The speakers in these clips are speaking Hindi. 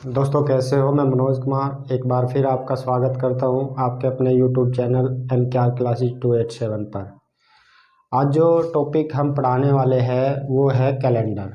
दोस्तों कैसे हो। मैं मनोज कुमार एक बार फिर आपका स्वागत करता हूं आपके अपने YouTube चैनल MKR क्लासेस 287 पर। आज जो टॉपिक हम पढ़ाने वाले हैं वो है कैलेंडर।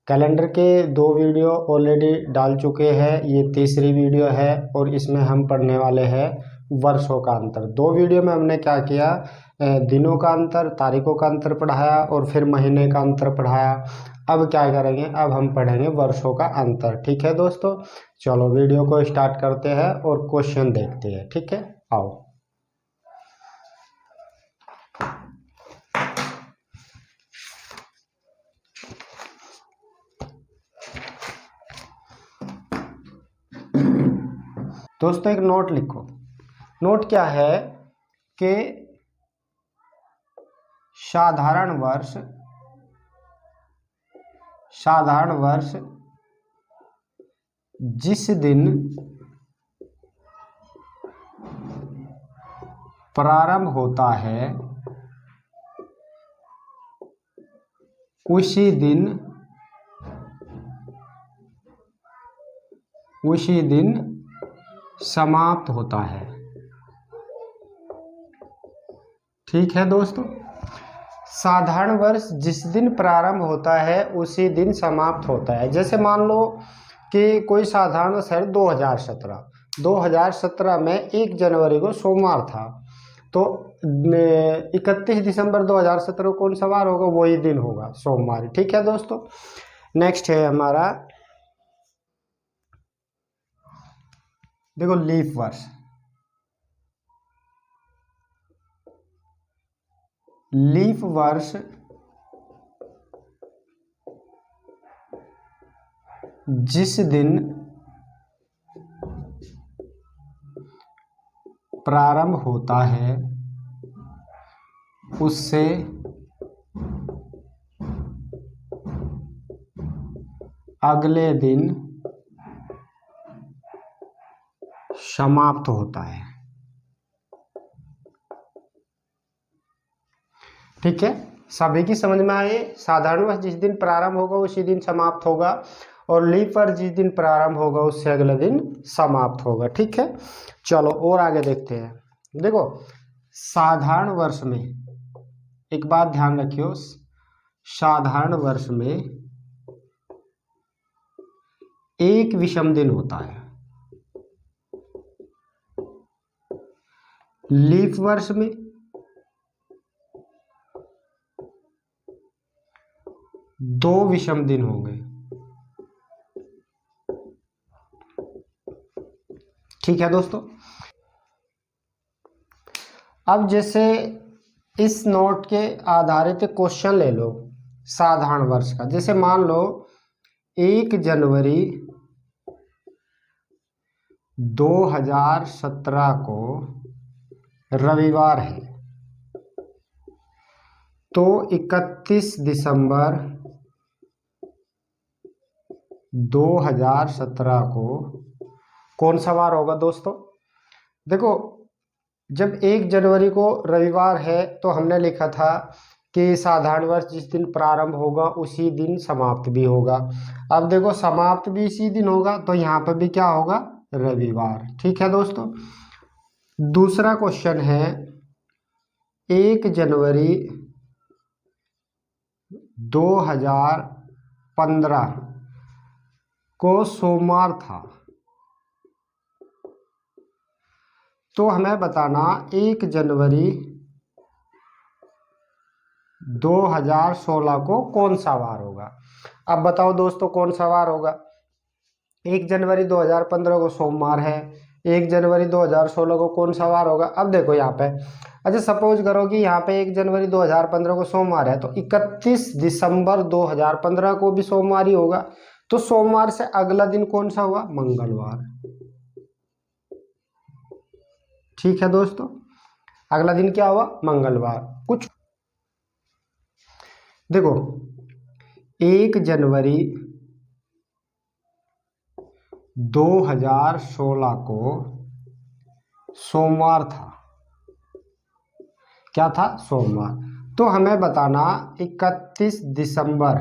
कैलेंडर के 2 वीडियो ऑलरेडी डाल चुके हैं, ये तीसरी वीडियो है और इसमें हम पढ़ने वाले हैं वर्षों का अंतर। 2 वीडियो में हमने क्या किया, दिनों का अंतर, तारीखों का अंतर पढ़ाया और फिर महीने का अंतर पढ़ाया। अब क्या करेंगे, अब हम पढ़ेंगे वर्षों का अंतर। ठीक है दोस्तों, चलो वीडियो को स्टार्ट करते हैं और क्वेश्चन देखते हैं। ठीक है, आओ। दोस्तों एक नोट लिखो। नोट क्या है कि साधारण वर्ष जिस दिन प्रारंभ होता है उसी दिन समाप्त होता है। ठीक है दोस्तों, साधारण वर्ष जिस दिन प्रारंभ होता है उसी दिन समाप्त होता है। जैसे मान लो कि कोई साधारण वर्ष है 2017 में 1 जनवरी को सोमवार था, तो 31 दिसंबर 2017 को कौन सा वार होगा, वही दिन होगा, सोमवार। ठीक है दोस्तों, नेक्स्ट है हमारा, देखो लीप वर्ष। लीप वर्ष जिस दिन प्रारंभ होता है उससे अगले दिन समाप्त होता है। ठीक है, सभी की समझ में आए। साधारण वर्ष जिस दिन प्रारंभ होगा उसी दिन समाप्त होगा और लीप वर्ष जिस दिन प्रारंभ होगा उससे अगले दिन समाप्त होगा। ठीक है, चलो और आगे देखते हैं। देखो साधारण वर्ष में एक बात ध्यान रखियो, साधारण वर्ष में एक विषम दिन होता है। लीप वर्ष में 2 विषम दिन होंगे। ठीक है दोस्तों, अब जैसे इस नोट के आधारित क्वेश्चन ले लो साधारण वर्ष का। जैसे मान लो 1 जनवरी 2017 को रविवार है, तो 31 दिसंबर 2017 को कौन सा वार होगा दोस्तों। देखो जब 1 जनवरी को रविवार है तो हमने लिखा था कि साधारण वर्ष जिस दिन प्रारंभ होगा उसी दिन समाप्त भी होगा। अब देखो समाप्त भी इसी दिन होगा तो यहाँ पर भी क्या होगा, रविवार। ठीक है दोस्तों, दूसरा क्वेश्चन है 1 जनवरी 2015 को सोमवार था, तो हमें बताना 1 जनवरी 2016 को कौन सा वार होगा। अब बताओ दोस्तों कौन सा वार होगा। 1 जनवरी 2015 को सोमवार है, 1 जनवरी 2016 को कौन सा वार होगा। अब देखो यहाँ पे, अच्छा सपोज करो कि यहाँ पे 1 जनवरी 2015 को सोमवार है तो 31 दिसंबर 2015 को भी सोमवार ही होगा, तो सोमवार से अगला दिन कौन सा हुआ, मंगलवार। ठीक है दोस्तों, अगला दिन क्या हुआ, मंगलवार। कुछ देखो 1 जनवरी 2016 को सोमवार था, क्या था, सोमवार। तो हमें बताना 31 दिसंबर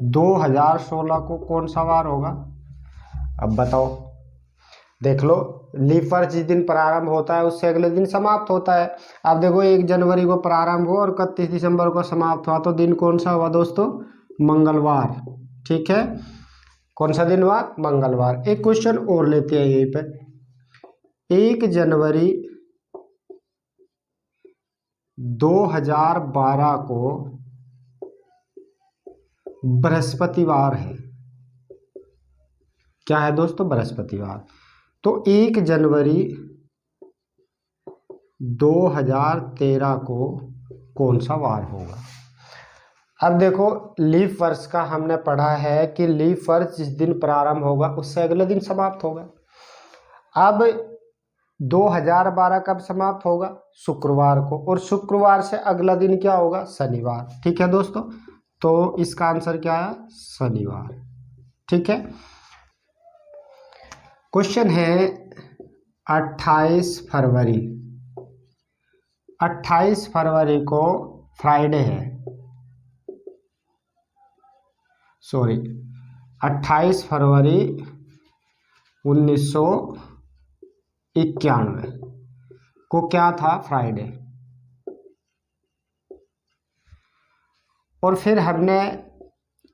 2016 को कौन सा वार होगा? अब बताओ, देख लो, लीप वर्ष जिस दिन प्रारंभ होता है उससे अगले दिन समाप्त होता है। अब देखो 1 जनवरी को प्रारंभ हुआ और 31 दिसंबर को समाप्त हुआ, तो दिन कौन सा हुआ दोस्तों? मंगलवार। ठीक है, कौन सा दिन हुआ? मंगलवार। एक क्वेश्चन और लेते हैं यहीं पे। 1 जनवरी 2012 को बृहस्पतिवार है। क्या है दोस्तों? बृहस्पतिवार। तो 1 जनवरी 2013 को कौन सा वार होगा? अब देखो, लीप वर्ष का हमने पढ़ा है कि लीप वर्ष जिस दिन प्रारंभ होगा उससे अगले दिन समाप्त होगा। अब 2012 कब समाप्त होगा? शुक्रवार को, और शुक्रवार से अगला दिन क्या होगा? शनिवार। ठीक है दोस्तों, तो इसका आंसर क्या है? शनिवार। ठीक है, क्वेश्चन है 28 फरवरी। 28 फरवरी को फ्राइडे है, सॉरी 28 फरवरी 1991 को क्या था? फ्राइडे। और फिर हमने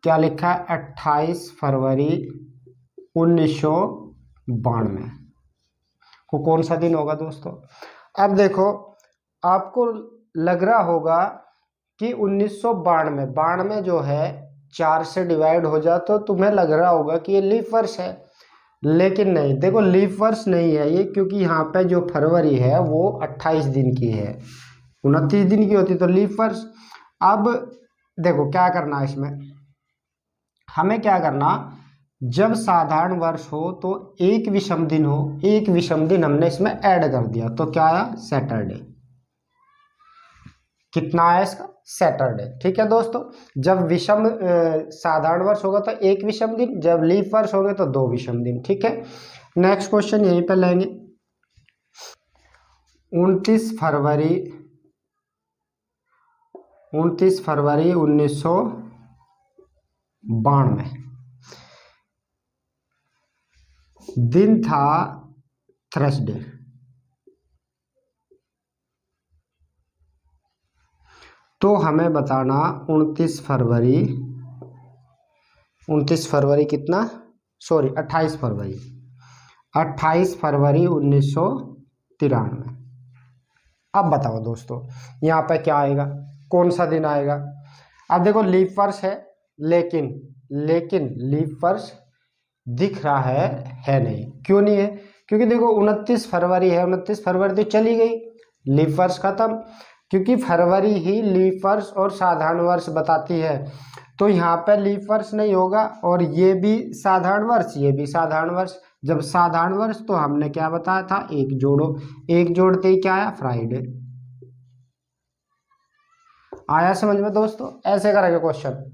क्या लिखा? 28 फरवरी 1992 को कौन सा दिन होगा दोस्तों? अब देखो, आपको लग रहा होगा कि 1992 जो है 4 से डिवाइड हो जाए, तो तुम्हें लग रहा होगा कि ये लीप वर्ष है, लेकिन नहीं। देखो, लीप वर्ष नहीं है ये, क्योंकि यहाँ पे जो फरवरी है वो 28 दिन की है, 29 दिन की होती तो लीप वर्ष। अब देखो क्या करना है इसमें, हमें क्या करना, जब साधारण वर्ष हो तो एक विषम दिन हो, एक विषम दिन हमने इसमें ऐड कर दिया, तो क्या आया? सैटरडे। कितना आया इसका? सैटरडे। ठीक है दोस्तों, जब विषम साधारण वर्ष होगा तो एक विषम दिन, जब लीप वर्ष होगा तो 2 विषम दिन। ठीक है, नेक्स्ट क्वेश्चन यहीं पे लेंगे। 29 फरवरी 1992 दिन था थर्सडे। तो हमें बताना 29 फरवरी कितना, सॉरी 28 फरवरी 1993। अब बताओ दोस्तों, यहाँ पे क्या आएगा? कौन सा दिन आएगा? अब देखो, लीप वर्ष है, लेकिन लीप वर्ष दिख रहा है नहीं। क्यों नहीं है? क्योंकि देखो 29 फरवरी है, 29 फरवरी तो चली गई, लीप वर्ष खत्म, क्योंकि फरवरी ही लीप वर्ष और साधारण वर्ष बताती है। तो यहाँ पे लीप वर्ष नहीं होगा, और ये भी साधारण वर्ष, ये भी साधारण वर्ष। जब साधारण वर्ष तो हमने क्या बताया था? एक जोड़ो, एक जोड़ते ही क्या आया? फ्राइडे। आया समझ में दोस्तों? ऐसे करेंगे क्वेश्चन।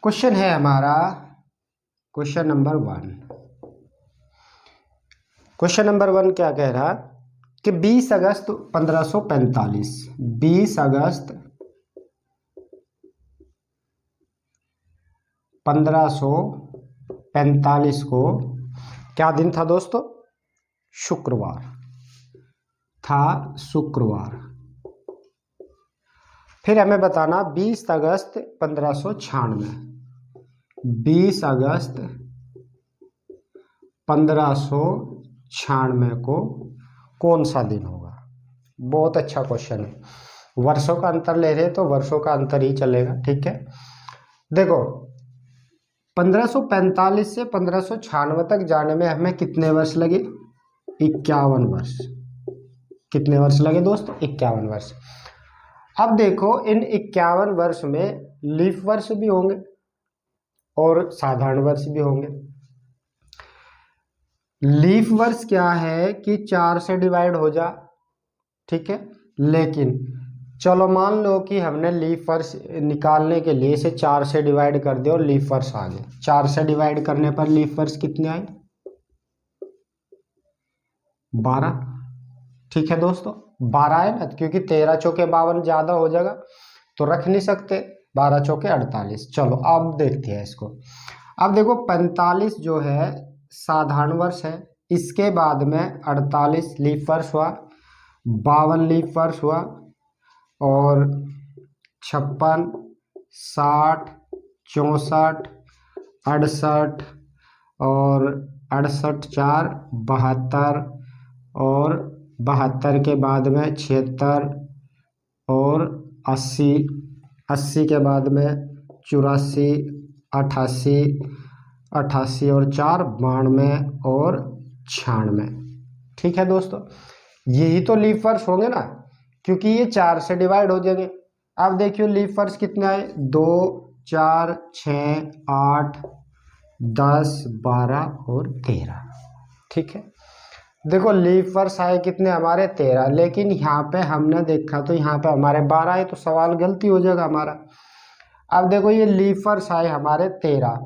क्वेश्चन है हमारा क्वेश्चन नंबर 1। क्वेश्चन नंबर 1 क्या कह रहा कि 20 अगस्त 1545, 20 अगस्त 1545 को क्या दिन था दोस्तों? शुक्रवार था, शुक्रवार। फिर हमें बताना 20 अगस्त 1596, 20 अगस्त 1596 को कौन सा दिन होगा? बहुत अच्छा क्वेश्चन है। वर्षों का अंतर ले रहे तो वर्षों का अंतर ही चलेगा। ठीक है, देखो 1545 से 1596 तक जाने में हमें कितने वर्ष लगे? 51 वर्ष। कितने वर्ष लगे दोस्तों? 51 वर्ष। अब देखो, इन 51 वर्ष में लीप वर्ष भी होंगे और साधारण वर्ष भी होंगे। लीप वर्ष क्या है कि 4 से डिवाइड हो जा, ठीक है, लेकिन चलो मान लो कि हमने लीप वर्ष निकालने के लिए इसे 4 से डिवाइड कर दिया और लीप वर्ष आ गए। 4 से डिवाइड करने पर लीप वर्ष कितने आए? 12। ठीक है दोस्तों, 12 है ना, क्योंकि 13 चौके 52 ज्यादा हो जाएगा तो रख नहीं सकते, 12 चौके 48। चलो अब देखते हैं इसको। अब देखो 45 जो है साधारण वर्ष है, इसके बाद में 48 लीप वर्ष हुआ, 52 लीप वर्ष हुआ, और 56, 60, 64, 68, और 68 4 72, और 72 के बाद में 76, और 80, 80 के बाद में 84, 88, 88 और 4 92 और 96। ठीक है दोस्तों, यही तो लीप वर्ष होंगे ना, क्योंकि ये 4 से डिवाइड हो जाएंगे। अब देखियो लीप वर्ष कितने आए, 2, 4, 6, 8, 10, 12 और 13। ठीक है, देखो लीप वर्ष आए कितने हमारे 13, लेकिन यहाँ पे हमने देखा तो यहाँ पे हमारे 12 है, तो सवाल गलती हो जाएगा हमारा। अब देखो ये लीप वर्ष आए हमारे 13,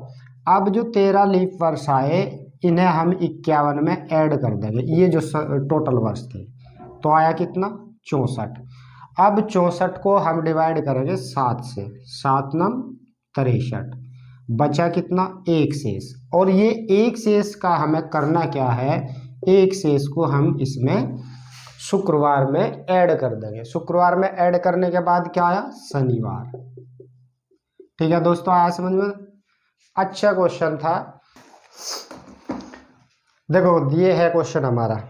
अब जो 13 लीप वर्ष आए इन्हें हम 51 में ऐड कर देंगे, ये जो टोटल वर्ष थे, तो आया कितना 64। अब 64 को हम डिवाइड करेंगे 7 से, 7 नम 63, बचा कितना एक शेष, और ये एक शेष का हमें करना क्या है, एक शेष को हम इसमें शुक्रवार में ऐड कर देंगे। शुक्रवार में ऐड करने के बाद क्या आया, शनिवार। ठीक है दोस्तों, आया समझ में, अच्छा क्वेश्चन था। देखो ये है क्वेश्चन हमारा।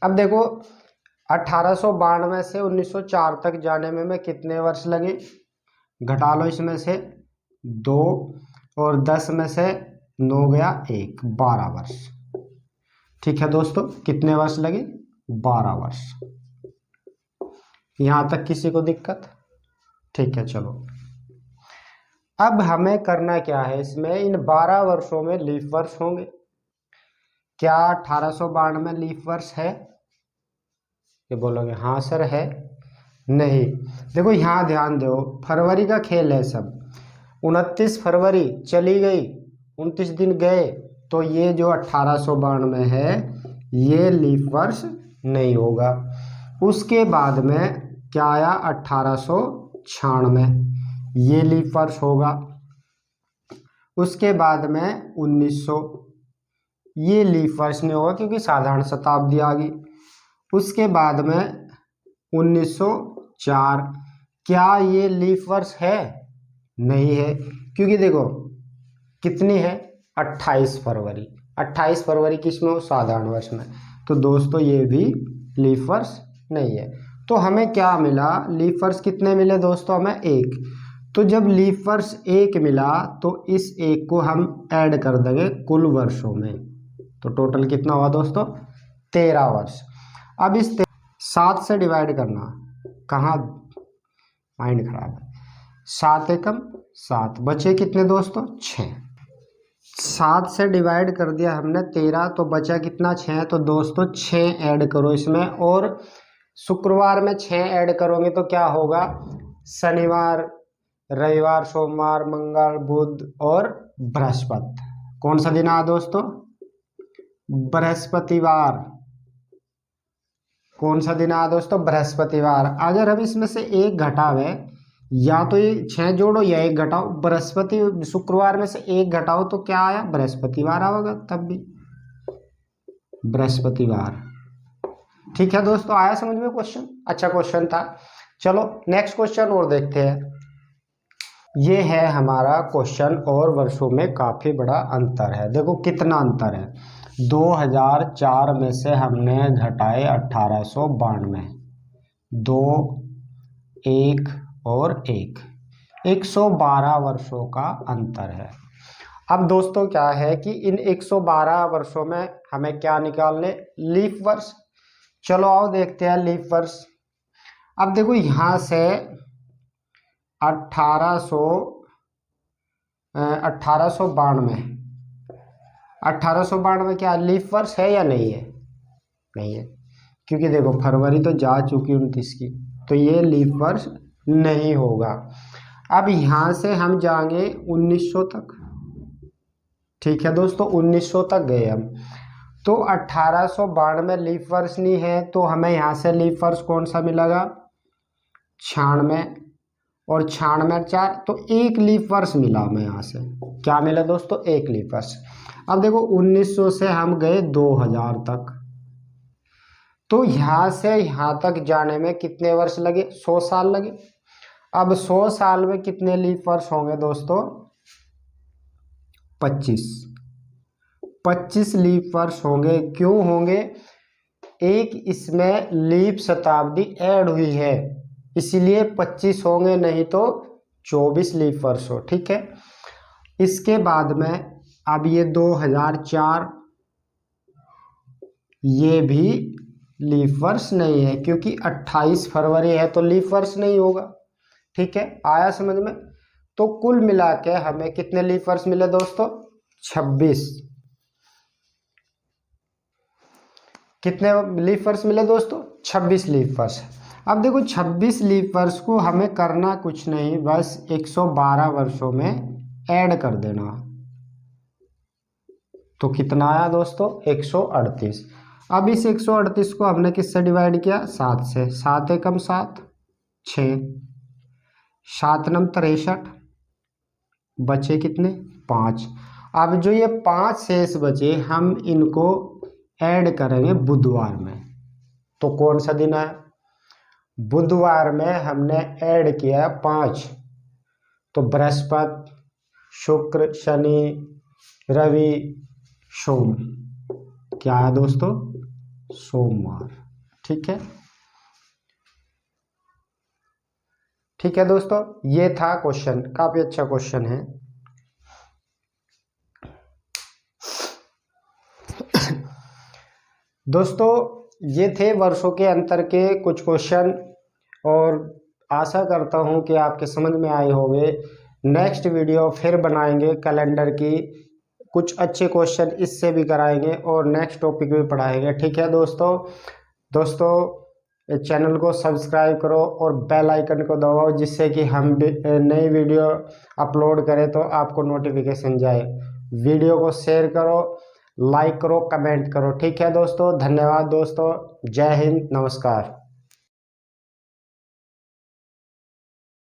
अब देखो 1892 से 1904 तक जाने में कितने वर्ष लगे, घटा लो इसमें से 2, और 10 में से 9 गया 1, 12 वर्ष। ठीक है दोस्तों, कितने वर्ष लगे, 12 वर्ष। यहां तक किसी को दिक्कत? ठीक है, चलो अब हमें करना क्या है, इसमें इन 12 वर्षों में लीप वर्ष होंगे। क्या 1892 में लीप वर्ष है, ये बोलोगे हाँ सर है। नहीं, देखो यहाँ ध्यान दो, फरवरी का खेल है सब। 29 फरवरी चली गई, 29 दिन गए, तो ये जो 1892 है ये लीप वर्ष नहीं होगा। उसके बाद में क्या आया, 1896, ये लीप वर्ष होगा। उसके बाद में 1900, ये लीप वर्ष नहीं होगा क्योंकि साधारण शताब्दी आ गई। उसके बाद में 1904, क्या ये लीप वर्ष है, नहीं है, क्योंकि देखो कितनी है 28 फरवरी, 28 फरवरी किसमें हो, साधारण वर्ष में, तो दोस्तों ये भी लीप वर्ष नहीं है। तो हमें क्या मिला, लीप वर्ष कितने मिले दोस्तों, हमें 1। तो जब लीप वर्ष 1 मिला तो इस 1 को हम ऐड कर देंगे कुल वर्षों में, तो टोटल कितना हुआ दोस्तों, 13 वर्ष। अब इस 7 से डिवाइड करना, कहाँ माइंड खराब है, 7 एकम 7, बचे कितने दोस्तों 6। 7 से डिवाइड कर दिया हमने 13, तो बचा कितना 6, तो दोस्तों 6 ऐड करो इसमें, और शुक्रवार में 6 ऐड करोगे तो क्या होगा, शनिवार, रविवार, सोमवार, मंगल, बुध और बृहस्पति। कौन सा दिन आया दोस्तों, बृहस्पतिवार। कौन सा दिन आया दोस्तों, बृहस्पतिवार। अगर हम इसमें से 1 घटावे, या तो ये 6 जोड़ो या 1 घटाओ, बृहस्पति शुक्रवार में से 1 घटाओ तो क्या आया, बृहस्पतिवार आएगा, तब भी बृहस्पतिवार। ठीक है दोस्तों, आया समझ में क्वेश्चन, अच्छा क्वेश्चन था। चलो नेक्स्ट क्वेश्चन और देखते हैं। ये है हमारा क्वेश्चन, और वर्षों में काफी बड़ा अंतर है। देखो कितना अंतर है, 2004 में से हमने घटाए 1892, 2, 1 और 1, 112 वर्षों का अंतर है। अब दोस्तों क्या है कि इन 112 वर्षों में हमें क्या निकालने, लीप वर्ष। चलो आओ देखते हैं लीप वर्ष। अब देखो यहाँ से 1892 क्या लीप वर्ष है या नहीं है, नहीं है, क्योंकि देखो फरवरी तो जा चुकी 29 की, तो ये लीप वर्ष नहीं होगा। अब यहाँ से हम जाएंगे 1900 तक। ठीक है दोस्तों, 1900 तक गए हम, तो 1892 लीप वर्ष नहीं है, तो हमें यहाँ से लीप वर्ष कौन सा मिलेगा, 96, और 96 4, तो 1 लीप वर्ष मिला हमें यहाँ से। क्या मिला दोस्तों? 1 लीप वर्ष। अब देखो 1900 से हम गए 2000 तक, तो यहाँ से यहाँ तक जाने में कितने वर्ष लगे? 100 साल लगे। अब 100 साल में कितने लीप वर्ष होंगे दोस्तों? 25 लीप वर्ष होंगे। क्यों होंगे? एक इसमें लीप शताब्दी ऐड हुई है, इसीलिए 25 होंगे, नहीं तो 24 लीप वर्ष हो। ठीक है। इसके बाद में अब ये 2004, ये भी लीप वर्ष नहीं है, क्योंकि 28 फरवरी है तो लीप वर्ष नहीं होगा। ठीक है, आया समझ में? तो कुल मिला के हमें कितने लीप वर्ष मिले दोस्तों? 26। कितने लीप वर्ष मिले दोस्तों? 26 लीप वर्ष। अब देखो 26 लीप वर्ष को हमें करना कुछ नहीं, बस 112 वर्षों में ऐड कर देना। तो कितना आया दोस्तों? 138। अब इस 138 को हमने किससे डिवाइड किया? 7 से। 7 एकम 7, 6, 7 नम 63, बचे कितने? 5। अब जो ये 5 शेष बचे, हम इनको ऐड करेंगे बुधवार में। तो कौन सा दिन है? बुधवार में हमने ऐड किया 5, तो बृहस्पति, शुक्र, शनि, रवि, सोम। क्या है दोस्तों? सोमवार। ठीक है। ठीक है दोस्तों, ये था क्वेश्चन, काफी अच्छा क्वेश्चन है। दोस्तों ये थे वर्षों के अंतर के कुछ क्वेश्चन, और आशा करता हूं कि आपके समझ में आए होंगे। नेक्स्ट वीडियो फिर बनाएंगे कैलेंडर की, कुछ अच्छे क्वेश्चन इससे भी कराएंगे और नेक्स्ट टॉपिक भी पढ़ाएंगे। ठीक है दोस्तों चैनल को सब्सक्राइब करो और बेल आइकन को दबाओ, जिससे कि हम नई वीडियो अपलोड करें तो आपको नोटिफिकेशन जाए। वीडियो को शेयर करो, लाइक करो, कमेंट करो। ठीक है दोस्तों, धन्यवाद दोस्तों, जय हिंद, नमस्कार।